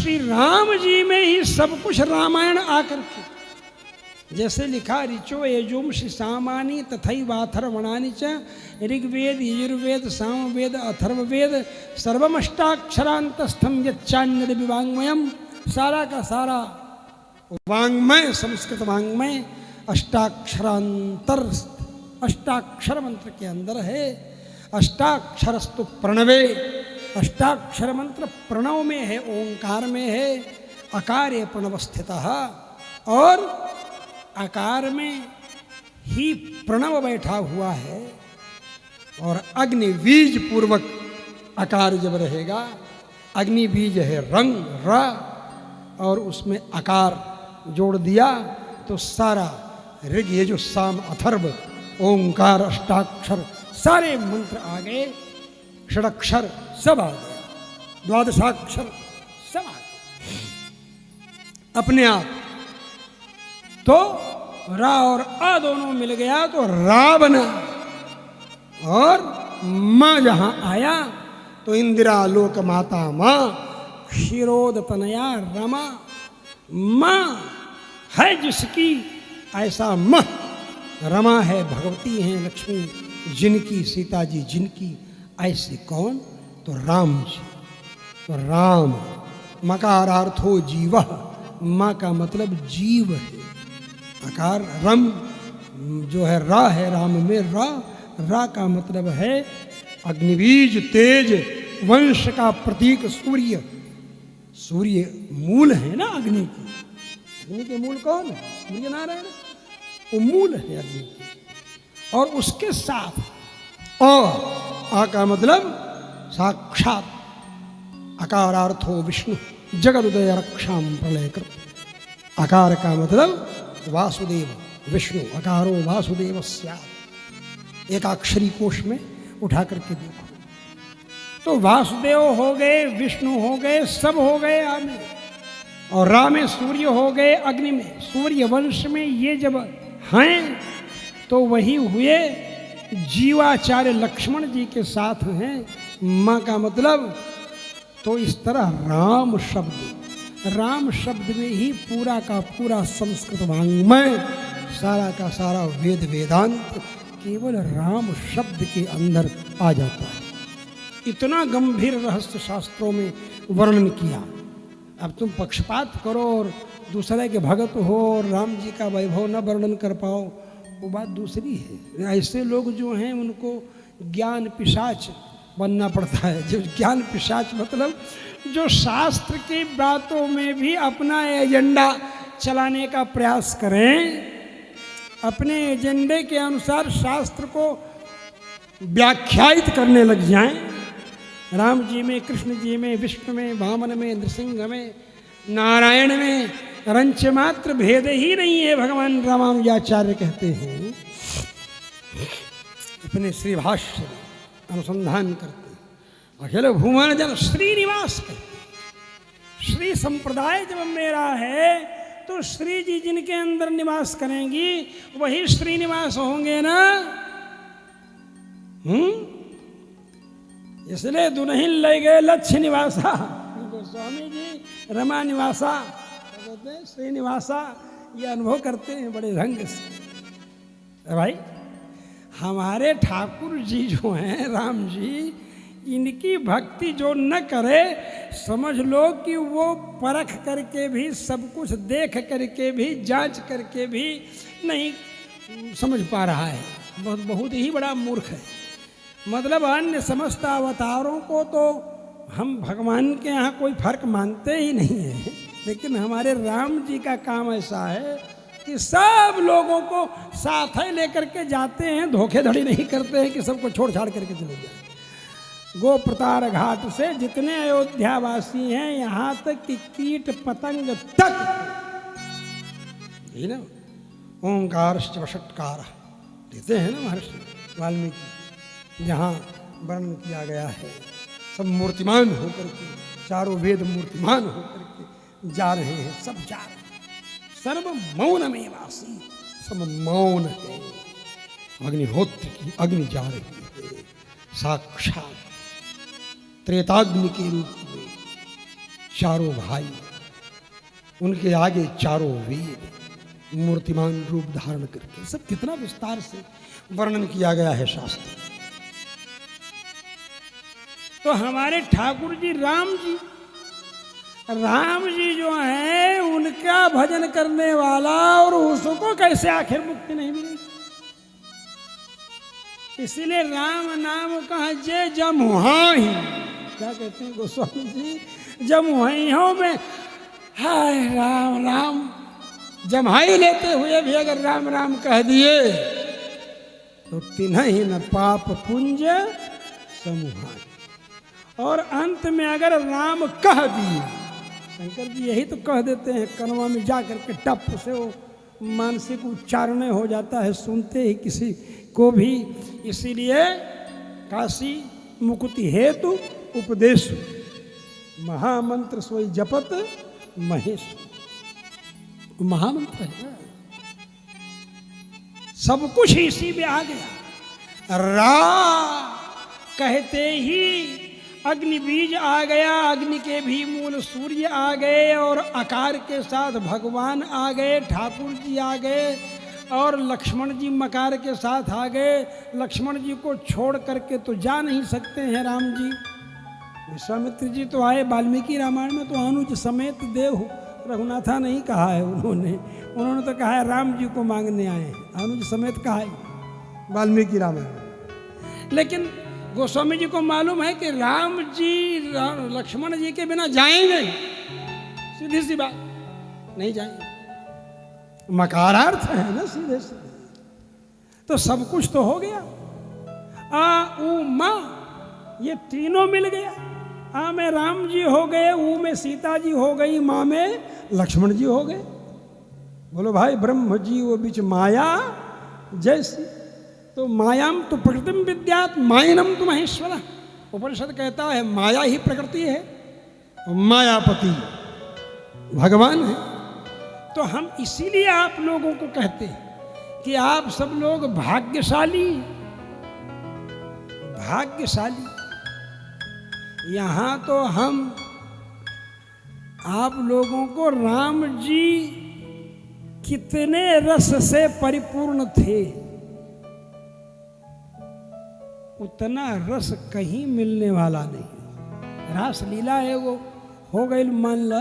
श्री राम जी में ही सब कुछ रामायण आकर के, जैसे लिखा ऋचो यजुंषि सामानी तथैवाथर्वणानि च ऋग्वेद यजुर्वेद सामवेद अथर्ववेद सर्वमष्टाक्षरान्तस्थं यच्चान्यद विवाङ्मयम्, सारा का सारा वाङ्मय संस्कृत वाङ्मय अष्टाक्षरांतर अष्टाक्षर मंत्र के अंदर है। अष्टाक्षरस्तु प्रणवे, अष्टाक्षर मंत्र प्रणव में है, ओंकार में है। अकार्य प्रणव स्थितः, और आकार में ही प्रणव बैठा हुआ है। और अग्नि बीज पूर्वक आकार जब रहेगा, अग्नि बीज है रंग र, और उसमें आकार जोड़ दिया तो सारा ऋग यजु साम अथर्व ओंकार अष्टाक्षर सारे मंत्र आ गए, षडक्षर सब आ गया, द्वादशाक्षर सब आ गया अपने आप। तो रा और अ दोनों मिल गया तो रा बना, और माँ जहां आया तो इंदिरा लोक माता माँ, क्षीरोद तनया रमा, माँ है जिसकी ऐसा माँ, रमा है भगवती हैं लक्ष्मी जिनकी, सीता जी जिनकी, ऐसे कौन? तो राम जी। तो राम मकारार्थो जीव, माँ का मतलब जीव है। आकार रम जो है रा है, राम में रा, रा का मतलब है अग्निबीज तेज, वंश का प्रतीक सूर्य। सूर्य मूल है ना अग्नि की, अग्नि के मूल कौन है? सूर्य नारायण, वो मूल है अग्नि की। और उसके साथ आ का मतलब साक्षात, अकारार्थो विष्णु जगद उदय रक्षाम प्रलय कृत। आकार का मतलब वासुदेव विष्णु, अकारो वासुदेव स्यात्। एकाक्षरी कोश में उठा करके देखो तो वासुदेव हो गए, विष्णु हो गए, सब हो गए आने। और रा में सूर्य हो गए, अग्नि में सूर्य वंश में ये जब हैं तो वही हुए जीवाचार्य लक्ष्मण जी के साथ हैं। माँ का मतलब तो इस तरह राम शब्द, राम शब्द में ही पूरा का पूरा संस्कृत वाङ्मय, सारा का सारा वेद वेदांत केवल राम शब्द के अंदर आ जाता है। इतना गंभीर रहस्य शास्त्रों में वर्णन किया। अब तुम पक्षपात करो और दूसरे के भगत हो और राम जी का वैभव न वर्णन कर पाओ, वो बात दूसरी है। ऐसे लोग जो हैं उनको ज्ञान पिशाच बनना पड़ता है। जो ज्ञान पिशाच मतलब जो शास्त्र की बातों में भी अपना एजेंडा चलाने का प्रयास करें, अपने एजेंडे के अनुसार शास्त्र को व्याख्यायित करने लग जाएं। राम जी में, कृष्ण जी में, विष्णु में, वामन में, नृसिंह में, नारायण में रंच मात्र भेद ही नहीं है, भगवान रामानुजाचार्य कहते हैं। अपने श्री भाष्य अनुसंधान करते हैं। अखिल भुवन जन श्रीनिवास कहते। श्री संप्रदाय जब मेरा है तो श्री जी जिनके अंदर निवास करेंगी वही श्रीनिवास होंगे ना। इसलिए दुल्हन ले गए लक्ष्य निवासा, गोस्वामी जी रमा निवासा कहते हैं, श्रीनिवासा। ये अनुभव करते हैं बड़े ढंग से। भाई हमारे ठाकुर जी जो हैं राम जी, इनकी भक्ति जो न करे, समझ लो कि वो परख करके भी, सब कुछ देख करके भी, जांच करके भी नहीं समझ पा रहा है। बहुत ही बड़ा मूर्ख है। मतलब अन्य समस्त अवतारों को तो हम भगवान के यहाँ कोई फर्क मानते ही नहीं है, लेकिन हमारे राम जी का काम ऐसा है कि सब लोगों को साथ ही लेकर के जाते हैं, धोखेधड़ी नहीं करते हैं कि सबको छोड़ छाड़ करके चले जाए। गो प्रतार घाट से जितने अयोध्यावासी हैं, यहाँ तक कि कीट पतंग तक, ना ओंकार षट्कार देते हैं ना महर्षि वाल्मीकि, जहाँ वर्णन किया गया है। सब मूर्तिमान होकर के, चारों वेद मूर्तिमान होकर के जा रहे हैं, सब जा रहे हैं। सर्व मौन में वासी, सब मौन है। अग्निहोत्र की अग्नि जा रही है, साक्षात त्रेताग्नि के रूप में चारों भाई, उनके आगे चारों वेद मूर्तिमान रूप धारण करके, सब कितना विस्तार से वर्णन किया गया है शास्त्र। तो हमारे ठाकुर जी राम जी जो हैं, उनका भजन करने वाला और उसको कैसे आखिर मुक्ति नहीं मिलेगी। इसीलिए राम नाम कहा जे जमुहाई, क्या कहते हैं गोस्वामी जी, जमुहाइयों में हाय राम राम जम्हाई लेते हुए भी अगर राम राम कह दिए तो तिन्हीं न पाप पुंज समूहाय। और अंत में अगर राम कह दिए, शंकर जी यही तो कह देते हैं, कनवा में जा करके टप से वो मानसिक उच्चारण हो जाता है सुनते ही किसी को भी। इसीलिए काशी मुक्ति हेतु उपदेश महामंत्र सोई जपत महेश, महामंत्र है, सब कुछ इसी में आ गया। रा कहते ही अग्नि बीज आ गया, अग्नि के भी मूल सूर्य आ गए, और आकार के साथ भगवान आ गए, ठाकुर जी आ गए, और लक्ष्मण जी मकार के साथ आ गए। लक्ष्मण जी को छोड़ करके तो जा नहीं सकते हैं राम जी। विश्वामित्र जी तो आए वाल्मीकि रामायण में, तो अनुज समेत देव रघुनाथा नहीं कहा है उन्होंने तो कहा है राम जी को मांगने आए हैं, अनुज समेत कहा है वाल्मीकि रामायण। लेकिन गोस्वामी जी को मालूम है कि राम जी लक्ष्मण जी के बिना जाएंगे, सीधी सी बात, नहीं जाएंगे, मकारार्थ है ना सीधे सीधे। तो सब कुछ तो हो गया, आ उ मा ये तीनों मिल गया। आ में राम जी हो गए, ऊ में सीता जी हो गई, माँ में लक्ष्मण जी हो गए। बोलो भाई ब्रह्म जी वो बीच माया जैसी, तो मायाम तो प्रकृतिम विद्यात मायनम तो महेश्वर। उपनिषद कहता है माया ही प्रकृति है, मायापति भगवान है। तो हम इसीलिए आप लोगों को कहते हैं कि आप सब लोग भाग्यशाली, भाग्यशाली। यहाँ तो हम आप लोगों को राम जी कितने रस से परिपूर्ण थे, उतना रस कहीं मिलने वाला नहीं। रास लीला एगो हो गई, मान ला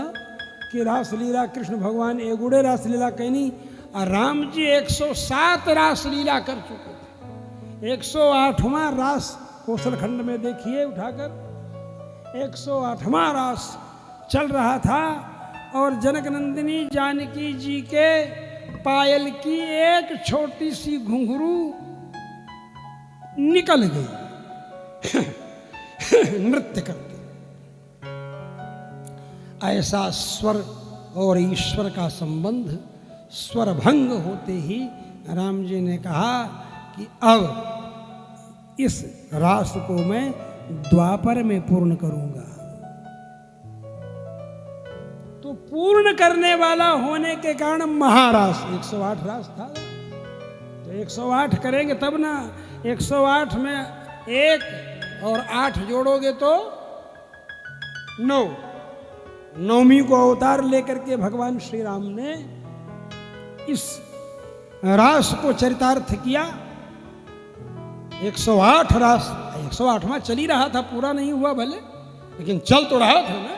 कि रास लीला कृष्ण भगवान एगुड़े रास लीला कहनी, और राम जी 107 रास लीला कर चुके थे। 108वां रास कौशल खंड में देखिए उठाकर, 108वां रास चल रहा था, और जनक नंदिनी जानकी जी के पायल की एक छोटी सी घुंघरू निकल गई नृत्य करते। ऐसा स्वर और ईश्वर का संबंध, स्वर भंग होते ही राम जी ने कहा कि अब इस रास को मैं द्वापर में पूर्ण करूंगा। तो पूर्ण करने वाला होने के कारण महारास 108 रास था, तो 108 करेंगे तब ना। 108 में 1 और 8 जोड़ोगे तो 9, नौवीं को अवतार लेकर के भगवान श्री राम ने इस रास को चरितार्थ किया। 108 रास, 108वां चल ही रहा था, पूरा नहीं हुआ भले, लेकिन चल तो रहा था ना।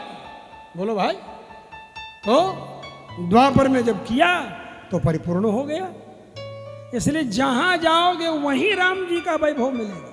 बोलो भाई, तो द्वापर में जब किया तो परिपूर्ण हो गया। इसलिए जहां जाओगे वहीं राम जी का वैभव मिलेगा।